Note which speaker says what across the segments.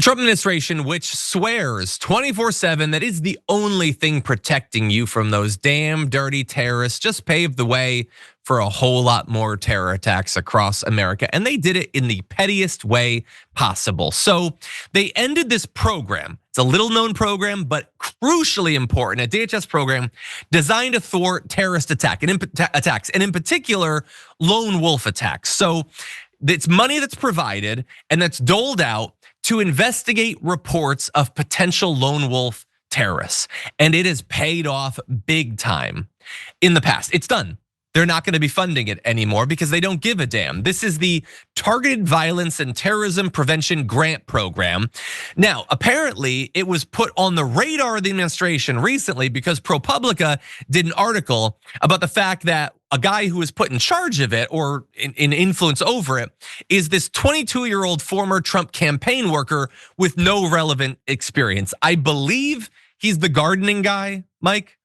Speaker 1: Trump administration, which swears 24/7 that is the only thing protecting you from those damn dirty terrorists, just paved the way for a whole lot more terror attacks across America. And they did it in the pettiest way possible. So they ended this program. It's a little known program, but crucially important, a DHS program designed to thwart terrorist attacks, and in particular, lone wolf attacks. So it's money that's provided and that's doled out to investigate reports of potential lone wolf terrorists. And it has paid off big time in the past. It's done. They're not going to be funding it anymore because they don't give a damn. This is the Targeted Violence and Terrorism Prevention Grant Program. Now, apparently it was put on the radar of the administration recently because ProPublica did an article about the fact that a guy who was put in charge of it or in influence over it is this 22-year-old former Trump campaign worker with no relevant experience. I believe he's the gardening guy, Mike.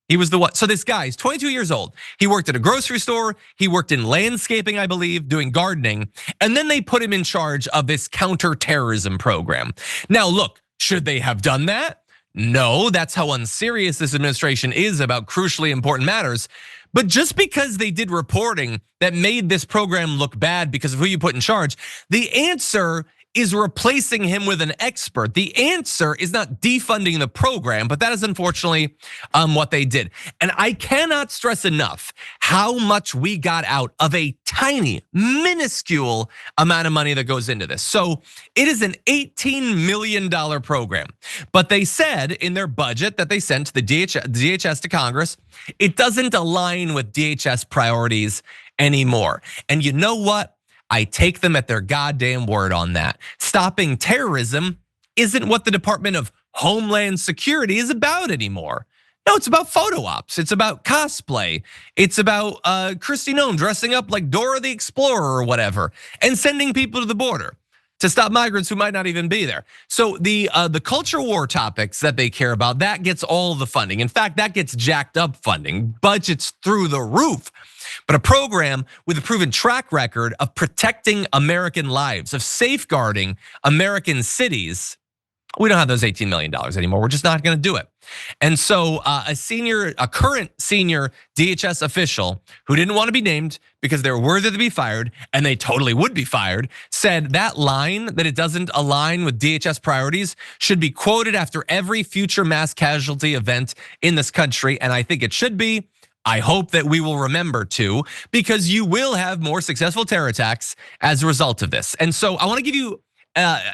Speaker 1: He was the one. So this guy is 22 years old. He worked at a grocery store. He worked in landscaping, I believe, doing gardening. And then they put him in charge of this counterterrorism program. Now, look, should they have done that? No, that's how unserious this administration is about crucially important matters. But just because they did reporting that made this program look bad because of who you put in charge, the answer is replacing him with an expert. The answer is not defunding the program, but that is unfortunately what they did. And I cannot stress enough how much we got out of a tiny, minuscule amount of money that goes into this. So it is an $18 million program, but they said in their budget that they sent to the DHS to Congress, it doesn't align with DHS priorities anymore. And you know what? I take them at their goddamn word on that. Stopping terrorism isn't what the Department of Homeland Security is about anymore. No, it's about photo ops. It's about cosplay. It's about Kristi Noem dressing up like Dora the Explorer or whatever and sending people to the border to stop migrants who might not even be there. So the culture war topics that they care about, that gets all the funding. In fact, that gets jacked up funding, budgets through the roof. But a program with a proven track record of protecting American lives, of safeguarding American cities, we don't have those $18 million anymore. We're just not gonna do it. And so a current senior DHS official who didn't want to be named because they were worthy to be fired, and they totally would be fired, said that line that it doesn't align with DHS priorities should be quoted after every future mass casualty event in this country. And I think it should be. I hope that we will remember to, because you will have more successful terror attacks as a result of this. And so I want to give you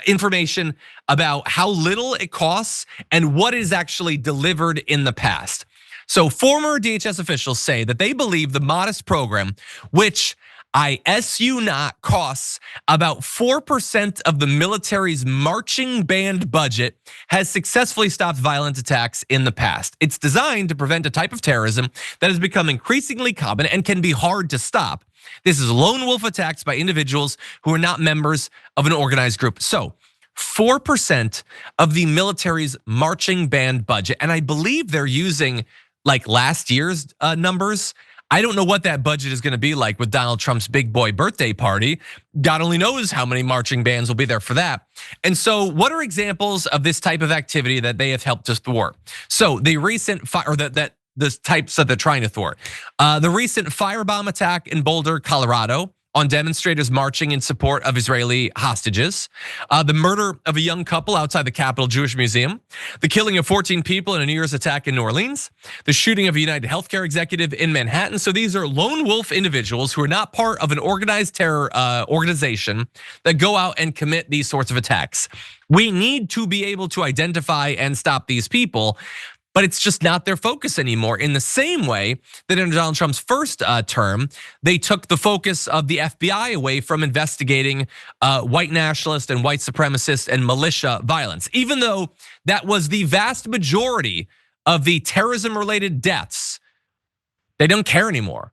Speaker 1: information about how little it costs and what is actually delivered in the past. So former DHS officials say that they believe the modest program, which I SU not costs about 4% of the military's marching band budget, has successfully stopped violent attacks in the past. It's designed to prevent a type of terrorism that has become increasingly common and can be hard to stop. This is lone wolf attacks by individuals who are not members of an organized group. So 4% of the military's marching band budget, and I believe they're using like last year's numbers. I don't know what that budget is gonna be like with Donald Trump's big boy birthday party. God only knows how many marching bands will be there for that. And so what are examples of this type of activity that they have helped us thwart? So the recent the types that they're trying to thwart. The recent firebomb attack in Boulder, Colorado, on demonstrators marching in support of Israeli hostages, the murder of a young couple outside the Capitol Jewish Museum, the killing of 14 people in a New Year's attack in New Orleans, the shooting of a United Healthcare executive in Manhattan. So these are lone wolf individuals who are not part of an organized terror organization that go out and commit these sorts of attacks. We need to be able to identify and stop these people, but it's just not their focus anymore. In the same way that in Donald Trump's first term, they took the focus of the FBI away from investigating white nationalist and white supremacist and militia violence, even though that was the vast majority of the terrorism-related deaths. They don't care anymore.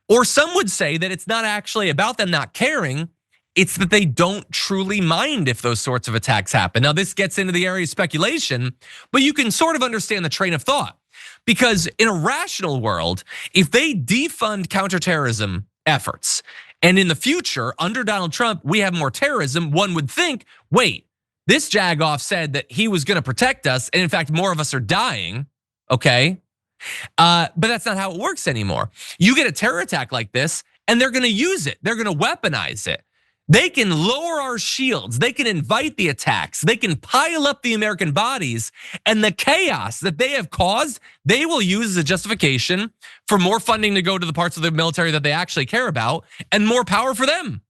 Speaker 1: Or some would say that it's not actually about them not caring, it's that they don't truly mind if those sorts of attacks happen. Now, this gets into the area of speculation, but you can sort of understand the train of thought. Because in a rational world, if they defund counterterrorism efforts, and in the future, under Donald Trump, we have more terrorism, one would think, wait, This jagoff said that he was gonna protect us, and in fact, more of us are dying, okay? But that's not how it works anymore. You get a terror attack like this, and they're gonna use it. They're gonna weaponize it. They can lower our shields. They can invite the attacks. They can pile up the American bodies, and the chaos that they have caused, they will use as a justification for more funding to go to the parts of the military that they actually care about and more power for them.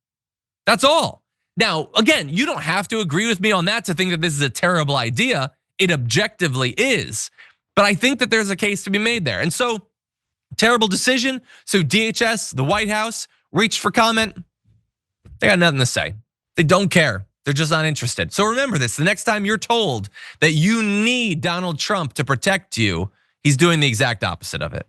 Speaker 1: That's all. Now, again, you don't have to agree with me on that to think that this is a terrible idea. It objectively is. But I think that there's a case to be made there. And so, terrible decision. So DHS, the White House, reached for comment. They got nothing to say. They don't care. They're just not interested. So remember this, the next time you're told that you need Donald Trump to protect you, he's doing the exact opposite of it.